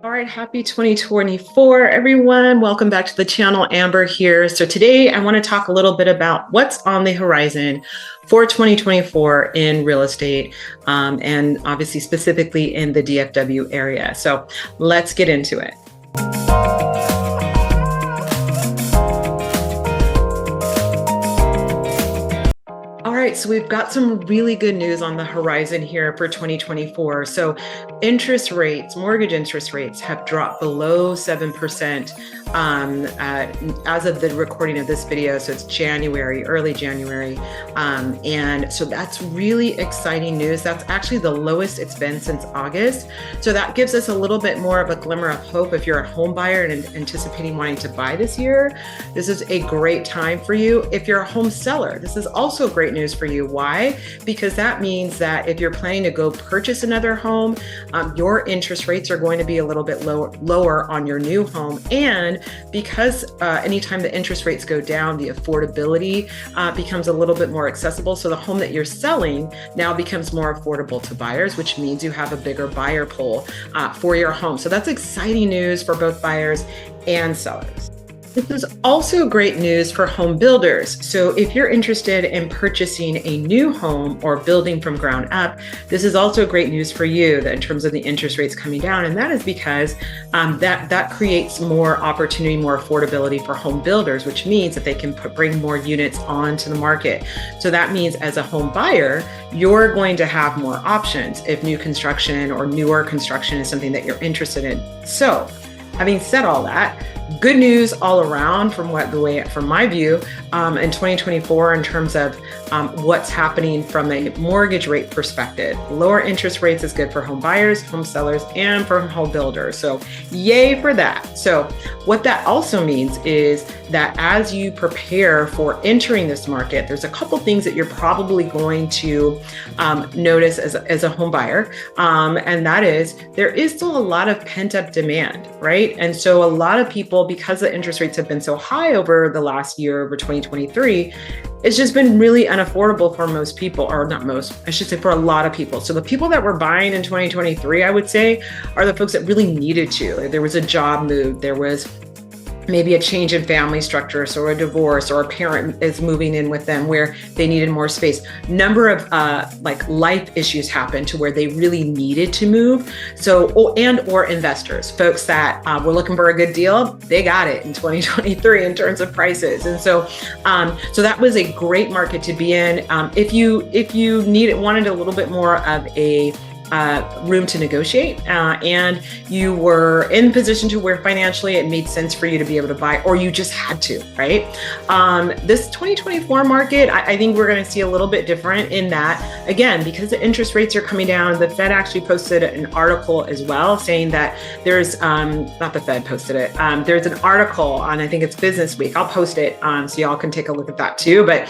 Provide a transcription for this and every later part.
All right, happy 2024, everyone. Welcome back to the channel. Amber here. So today I want to talk a little bit about what's on the horizon for 2024 in real estate, and obviously specifically in the DFW area. So let's get into it. All right, so we've got some really good news on the horizon here for 2024. So interest rates, mortgage interest rates have dropped below 7% as of the recording of this video. So it's January, early January. And so that's really exciting news. That's actually the lowest it's been since August. So that gives us a little bit more of a glimmer of hope. If you're a home buyer and anticipating wanting to buy this year, this is a great time for you. If you're a home seller, this is also great news for you. Why? Because that means that if you're planning to go purchase another home, your interest rates are going to be a little bit lower on your new home. And because anytime the interest rates go down, the affordability becomes a little bit more accessible. So the home that you're selling now becomes more affordable to buyers, which means you have a bigger buyer pool for your home. So that's exciting news for both buyers and sellers. This is also great news for home builders. So if you're interested in purchasing a new home or building from ground up, this is also great news for you in terms of the interest rates coming down. And that is because that creates more opportunity, more affordability for home builders, which means that they can bring more units onto the market. So that means as a home buyer, you're going to have more options if new construction or newer construction is something that you're interested in. So having said all that, good news all around from my view, in 2024 in terms of what's happening from a mortgage rate perspective. Lower interest rates is good for home buyers, home sellers, and for home builders. So yay for that. So what that also means is that as you prepare for entering this market, there's a couple things that you're probably going to notice as a home buyer. And that is there is still a lot of pent-up demand, right? And so a lot of people, because the interest rates have been so high over the last year, over 2023, it's just been really unaffordable for most people, or not most, I should say for a lot of people. So the people that were buying in 2023, I would say, are the folks that really needed to. Like there was a job move, there was maybe a change in family structure, so a divorce, or a parent is moving in with them where they needed more space. Number of life issues happened to where they really needed to move. So, or investors, folks that were looking for a good deal, they got it in 2023 in terms of prices. And so that was a great market to be in. If you wanted a little bit more of a room to negotiate, and you were in position to where financially it made sense for you to be able to buy, or you just had to, right? This 2024 market, I think we're going to see a little bit different in that, again, because the interest rates are coming down. The Fed actually posted an article as well saying that there's, not the Fed posted it, there's an article on, I think it's Business Week. I'll post it so y'all can take a look at that too. But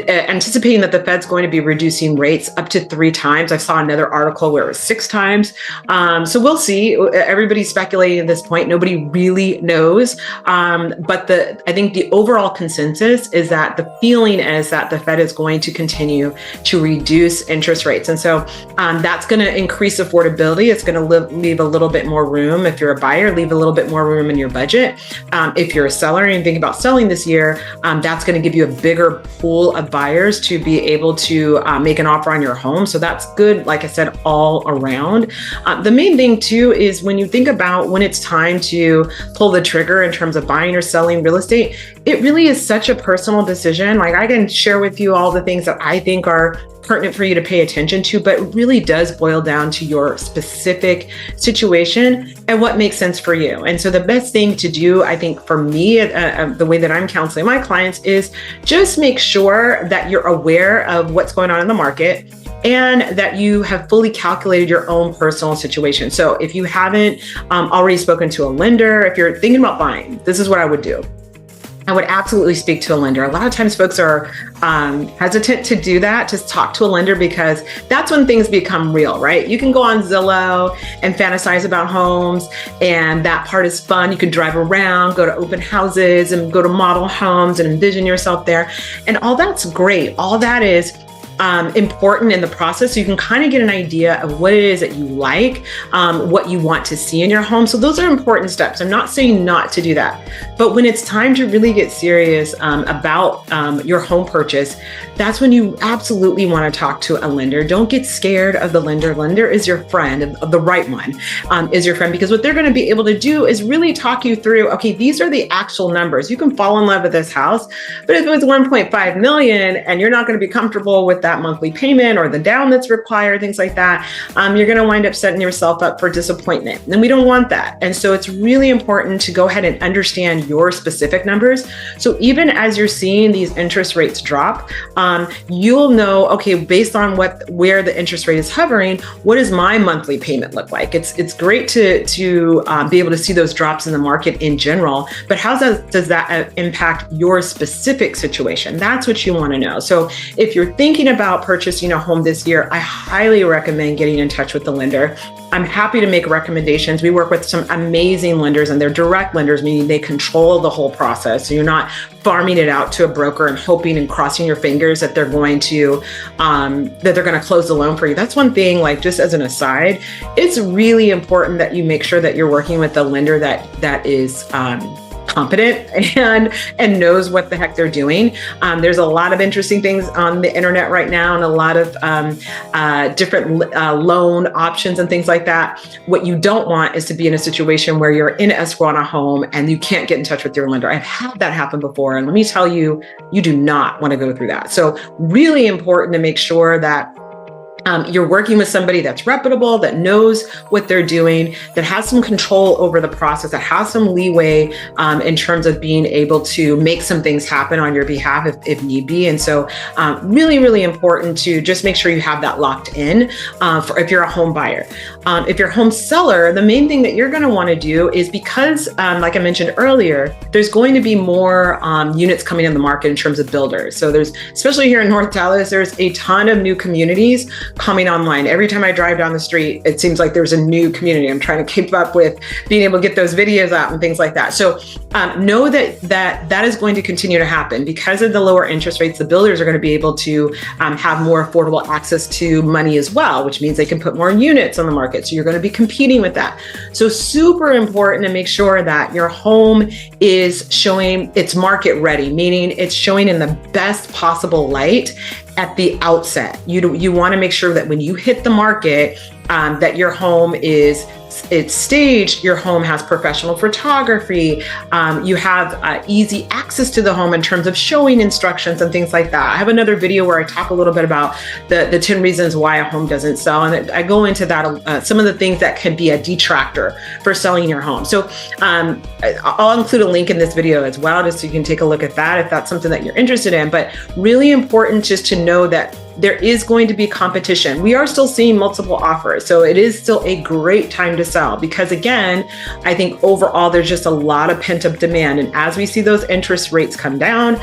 anticipating that the Fed's going to be reducing rates up to 3 times. I saw another article where it was 6 times. So we'll see. Everybody's speculating at this point. Nobody really knows. But I think the overall consensus is that the feeling is that the Fed is going to continue to reduce interest rates. And so that's going to increase affordability. It's going to leave a little bit more room. If you're a buyer, leave a little bit more room in your budget. If you're a seller and think about selling this year, that's going to give you a bigger pool of buyers to be able to make an offer on your home. So that's good. Like I said, all around. The main thing too is when you think about when it's time to pull the trigger in terms of buying or selling real estate, it really is such a personal decision. Like I can share with you all the things that I think are pertinent for you to pay attention to, but it really does boil down to your specific situation and what makes sense for you. And so the best thing to do, I think for me, the way that I'm counseling my clients is just make sure that you're aware of what's going on in the market, and that you have fully calculated your own personal situation. So if you haven't already spoken to a lender, if you're thinking about buying, this is what I would do. I would absolutely speak to a lender. A lot of times folks are hesitant to do that, to talk to a lender, because that's when things become real, right? You can go on Zillow and fantasize about homes, and that part is fun. You can drive around, go to open houses and go to model homes and envision yourself there. And all that's great. All that is important in the process. So you can kind of get an idea of what it is that you like, what you want to see in your home. So those are important steps. I'm not saying not to do that, but when it's time to really get serious about your home purchase, that's when you absolutely want to talk to a lender. Don't get scared of the lender. Lender is your friend, the right one is your friend, because what they're going to be able to do is really talk you through, okay, these are the actual numbers. You can fall in love with this house, but if it was 1.5 million and you're not going to be comfortable with that monthly payment or the down that's required, things like that, you're going to wind up setting yourself up for disappointment. And we don't want that. And so it's really important to go ahead and understand your specific numbers. So even as you're seeing these interest rates drop, you'll know, okay, based on where the interest rate is hovering, what does my monthly payment look like? It's great to be able to see those drops in the market in general, but how does that impact your specific situation? That's what you want to know. So if you're thinking about purchasing a home this year, I highly recommend getting in touch with the lender. I'm happy to make recommendations. We work with some amazing lenders, and they're direct lenders, meaning they control the whole process. So you're not farming it out to a broker and hoping and crossing your fingers that they're going to close the loan for you. That's one thing, like just as an aside, it's really important that you make sure that you're working with a lender that is competent and knows what the heck they're doing. There's a lot of interesting things on the internet right now, and a lot of different loan options and things like that. What you don't want is to be in a situation where you're in escrow on a home and you can't get in touch with your lender. I've had that happen before, and let me tell you, you do not want to go through that. So really important to make sure that you're working with somebody that's reputable, that knows what they're doing, that has some control over the process, that has some leeway in terms of being able to make some things happen on your behalf if need be. And so really, really important to just make sure you have that locked in for if you're a home buyer. If you're a home seller, the main thing that you're going to want to do is, because like I mentioned earlier, there's going to be more units coming in the market in terms of builders. So there's, especially here in North Dallas, there's a ton of new communities coming online. Every time I drive down the street, it seems like there's a new community. I'm trying to keep up with being able to get those videos out and things like that. So know that is going to continue to happen because of the lower interest rates. The builders are going to be able to have more affordable access to money as well, which means they can put more units on the market. So you're going to be competing with that. So super important to make sure that your home is showing it's market ready, meaning it's showing in the best possible light at the outset. You want to make sure that when you hit the market, that your home it's staged, your home has professional photography, you have easy access to the home in terms of showing instructions and things like that. I have another video where I talk a little bit about the 10 reasons why a home doesn't sell. And I go into that, some of the things that can be a detractor for selling your home. So I'll include a link in this video as well, just so you can take a look at that if that's something that you're interested in. But really important just to know that there is going to be competition. We are still seeing multiple offers. So it is still a great time to sell because, again, I think overall there's just a lot of pent-up demand. And as we see those interest rates come down,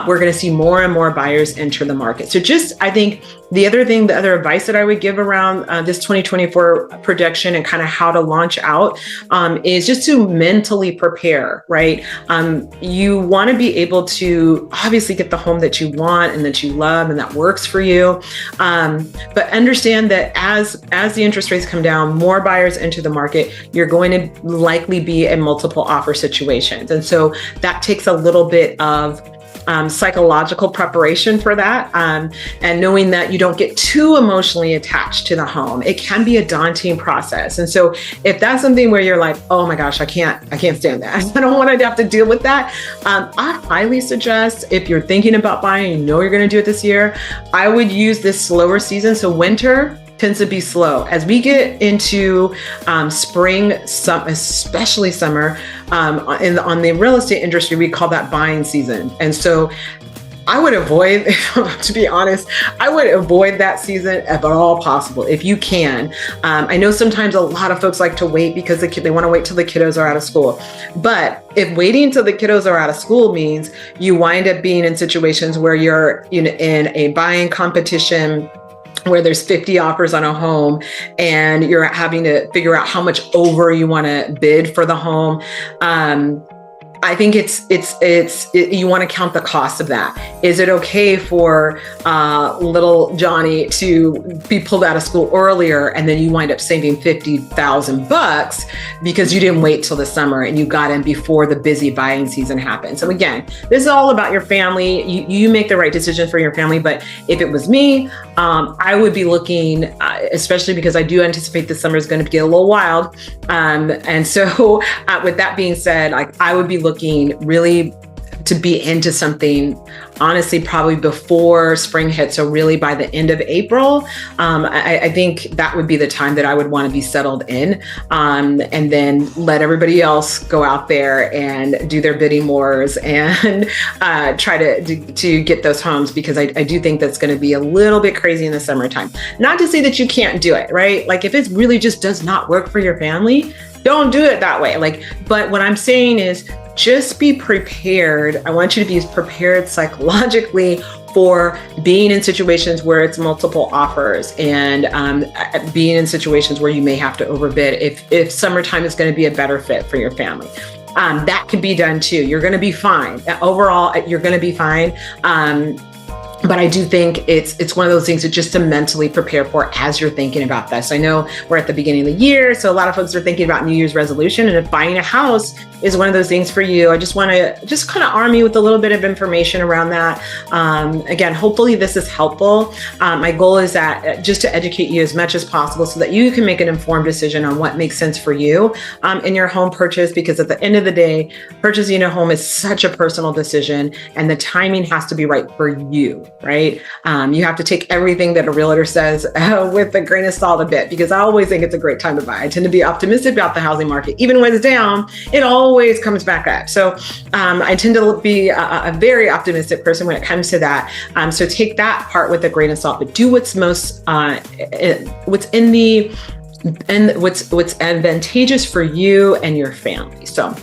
we're going to see more and more buyers enter the market. So I think the other advice that I would give around this 2024 projection and kind of how to launch out is just to mentally prepare, right? You want to be able to obviously get the home that you want and that you love and that works for you. But understand that as the interest rates come down, more buyers enter the market, you're going to likely be in multiple offer situations. And so that takes a little bit of psychological preparation for that, and knowing that you don't get too emotionally attached to the home. It can be a daunting process. And so if that's something where you're like, oh my gosh, I can't stand that. I don't want to have to deal with that. I highly suggest, if you're thinking about buying, you know you're going to do it this year, I would use this slower season. So winter tends to be slow. As we get into spring, especially summer, on the real estate industry, we call that buying season. And so I would avoid, to be honest, I would avoid that season if at all possible, if you can. I know sometimes a lot of folks like to wait because they want to wait till the kiddos are out of school. But if waiting until the kiddos are out of school means you wind up being in situations where you're in a buying competition where there's 50 offers on a home and you're having to figure out how much over you want to bid for the home, I think you want to count the cost of that. Is it okay for little Johnny to be pulled out of school earlier, and then you wind up saving $50,000 because you didn't wait till the summer and you got in before the busy buying season happened? So again, this is all about your family. You make the right decision for your family. But if it was me, I would be looking, especially because I do anticipate this summer is going to get a little wild. And so with that being said, like, I would be looking really to be into something, honestly, probably before spring hits. So really by the end of April, I think that would be the time that I would want to be settled in, and then let everybody else go out there and do their bidding wars and try to get those homes, because I do think that's going to be a little bit crazy in the summertime. Not to say that you can't do it, right? Like, if it really just does not work for your family, don't do it that way. Like, but what I'm saying is, just be prepared. I want you to be prepared psychologically for being in situations where it's multiple offers, and being in situations where you may have to overbid if summertime is going to be a better fit for your family. That can be done too. You're going to be fine. Overall, you're going to be fine. But I do think it's one of those things that just to mentally prepare for as you're thinking about this. I know we're at the beginning of the year, so a lot of folks are thinking about New Year's resolution, and if buying a house is one of those things for you, I just want to kind of arm you with a little bit of information around that. Again, hopefully this is helpful. My goal is that just to educate you as much as possible so that you can make an informed decision on what makes sense for you in your home purchase, because at the end of the day, purchasing a home is such a personal decision, and the timing has to be right for you. Right? You have to take everything that a realtor says with a grain of salt a bit, because I always think it's a great time to buy. I tend to be optimistic about the housing market. Even when it's down, it always comes back up. So I tend to be a very optimistic person when it comes to that. So take that part with a grain of salt, but do what's most, what's advantageous for you and your family. So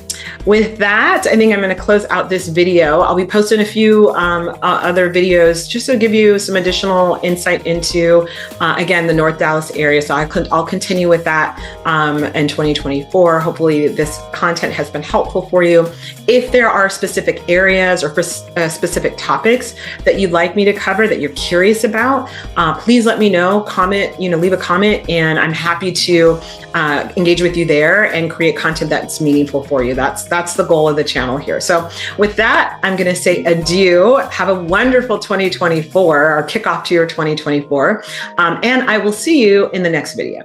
with that, I think I'm going to close out this video. I'll be posting a few other videos just to give you some additional insight into, again, the North Dallas area. So I'll continue with that in 2024. Hopefully this content has been helpful for you. If there are specific areas or specific topics that you'd like me to cover that you're curious about, please let me know. Comment, leave a comment, and I'm happy to engage with you there and create content that's meaningful for you. That's the goal of the channel here. So with that, I'm going to say adieu. Have a wonderful 2024, or kickoff to your 2024. And I will see you in the next video.